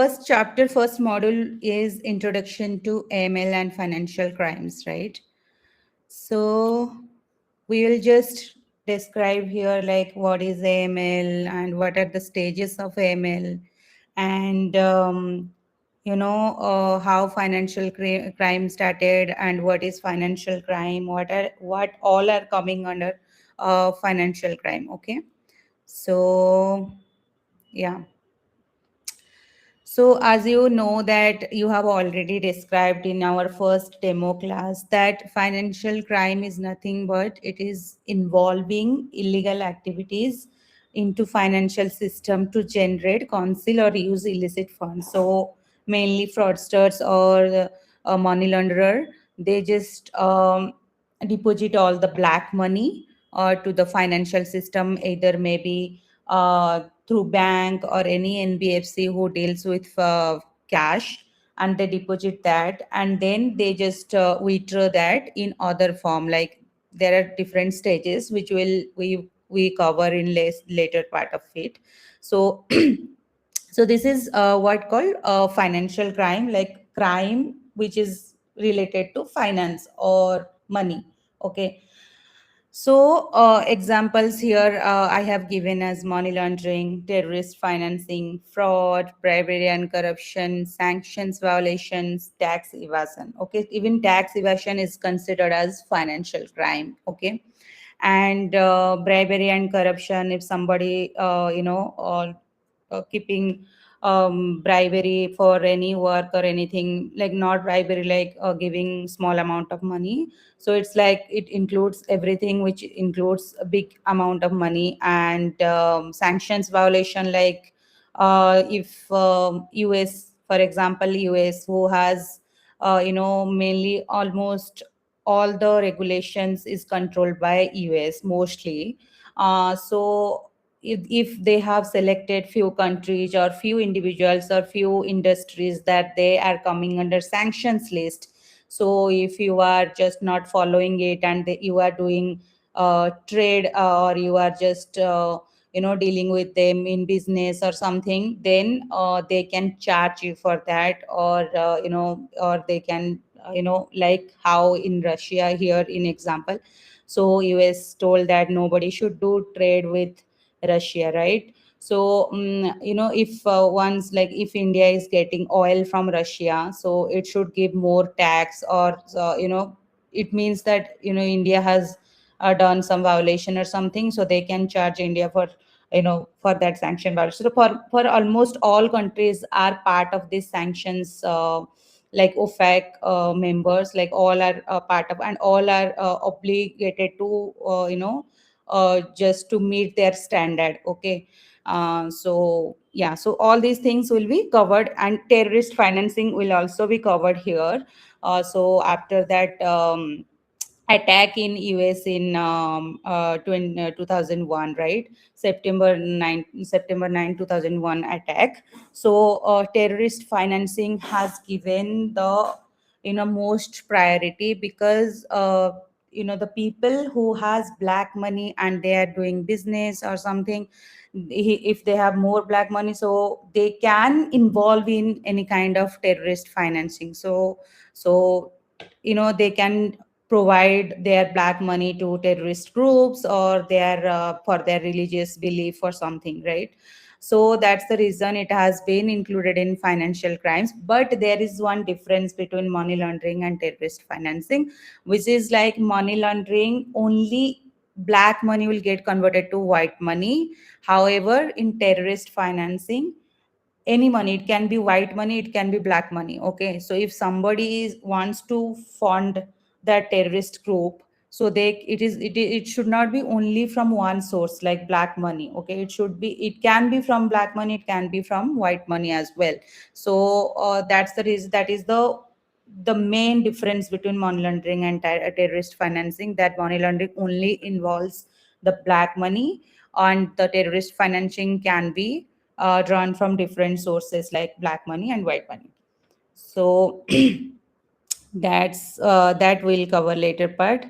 First chapter, first module is Introduction to AML and Financial Crimes, right? So we will just describe here like what is AML and what are the stages of AML, and how financial crime started, and what is financial crime, what all are coming under financial crime. Okay, so yeah. So as you know that you have already described in our first demo class that financial crime is nothing but it is involving illegal activities into financial system to generate, conceal or use illicit funds. So mainly fraudsters or money launderer, they just deposit all the black money to the financial system, either maybe through bank or any NBFC who deals with cash, and they deposit that, and then they just withdraw that in other form. Like there are different stages which we cover in later part of it. So so this is what called financial crime, like crime which is related to finance or money. Okay, so, examples here I have given as money laundering, terrorist financing, fraud, bribery and corruption, sanctions violations, tax evasion. Okay, even tax evasion is considered as financial crime. Okay, and bribery and corruption, if somebody, keeping bribery for any work or anything, like not bribery, like giving small amount of money, so it's like it includes everything which includes a big amount of money. And sanctions violation, like if US, for example, US who has mainly almost all the regulations is controlled by US mostly. So if they have selected few countries or few individuals or few industries that they are coming under sanctions list, so if you are just not following it, and you are doing trade, or you are just dealing with them in business or something, then they can charge you for that, or they can like how in Russia here in example. So US told that nobody should do trade with Russia, right? So if once, like if India is getting oil from Russia, so it should give more tax, or it means that India has done some violation or something, so they can charge India for for that sanction violation. So for almost all countries are part of these sanctions, like OFAC members, like all are part of, and all are obligated to just to meet their standard. Okay, so yeah, so all these things will be covered, and terrorist financing will also be covered here. So after that attack in US in 2001, right? September 9 2001 attack. So terrorist financing has given the most priority, because the people who has black money and they are doing business or something, if they have more black money, so they can involve in any kind of terrorist financing. So they can provide their black money to terrorist groups, or their for their religious belief or something, right? So that's the reason it has been included in financial crimes. But there is one difference between money laundering and terrorist financing, which is like money laundering only black money will get converted to white money. However, in terrorist financing, any money, it can be white money, it can be black money. Okay, so if somebody wants to fund that terrorist group, so it should not be only from one source like black money. Okay, it can be from black money, it can be from white money as well. So that's the reason, that is the main difference between money laundering and terrorist financing, that money laundering only involves the black money, and the terrorist financing can be drawn from different sources like black money and white money. So that we'll cover later part.